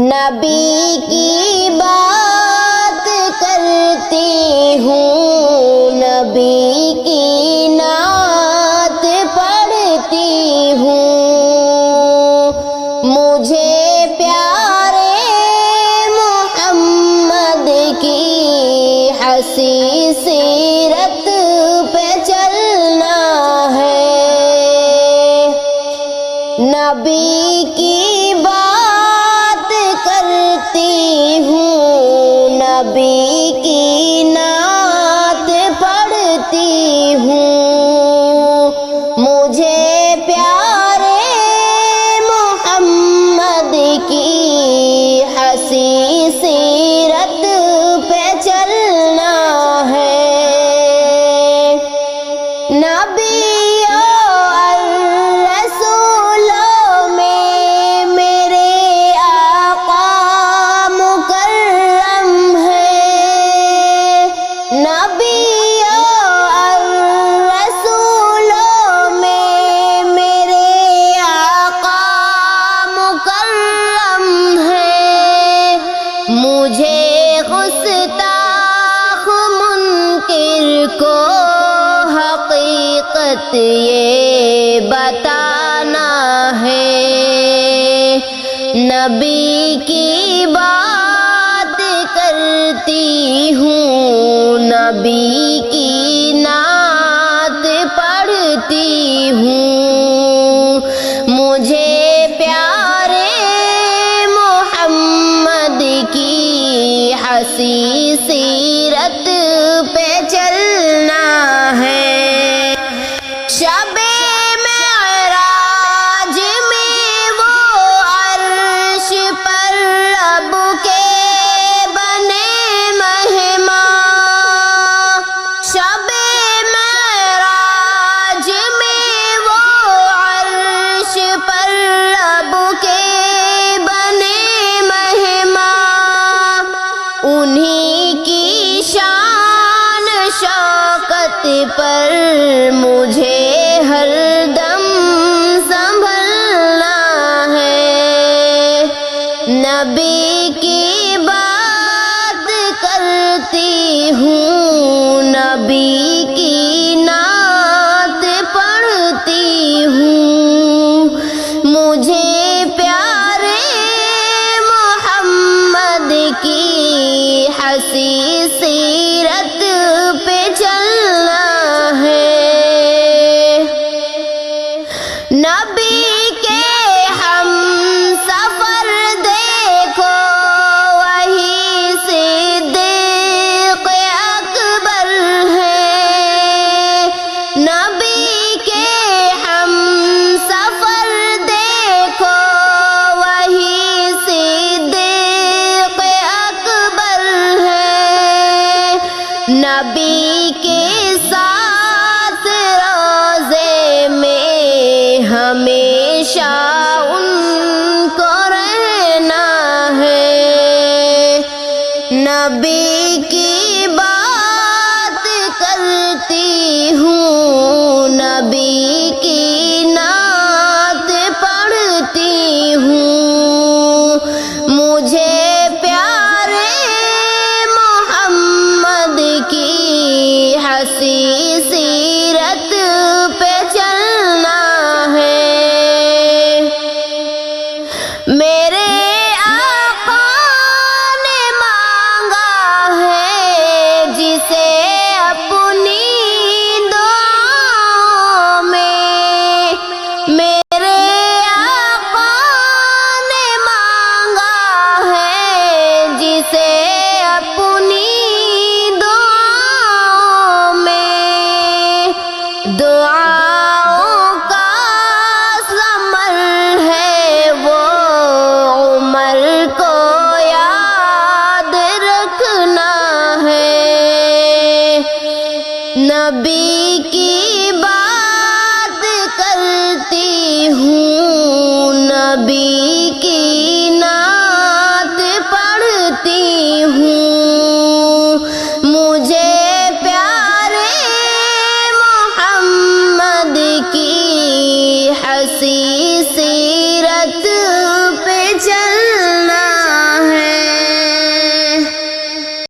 نبی کی بات کرتی ہوں، نبی کی نعت پڑھتی ہوں، مجھے پیارے محمد کی حسین سیرت پہ چلنا ہے۔ نبی کی بات کرتی ہوں، نبی کی نعت پڑھتی ہوں، مجھے پیارے محمد کی حسین سیرت پہ چلنا ہے۔ نبیوں اور رسولوں میں میرے آقا مکرم ہے، نبیوں اور رسولوں میں میرے آقا مکرم ہے، مجھے گستاخ منکر کو حقیقت یہ بتانا ہے۔ نبی کی بات کرتی ہوں، نبی کی نعت پڑھتی ہوں، مجھے پیارے محمد کی حسین سیرت پہ چلنا ہے۔ شب معراج میں وہ عرش پر رب کے بنے مہمان، شب معراج میں وہ عرش پر رب کے بنے مہمان، انہی کی شان شوکت پر مجھے ہر دم سنبھلنا ہے۔ نبی کی بات کرتی ہوں، نبی کی نعت پڑھتی ہوں، مجھے پیارے محمد کی حسین سیرت پہ چلنا ہے۔ نبی کے ہم سفر دیکھو، وہی صدیق اکبر ہے، نبی کے ہم سفر دیکھو، وہی صدیق اکبر ہے، نبی کے ساتھ روضے میں ہمیشہ ان کو رہنا ہے۔ نبی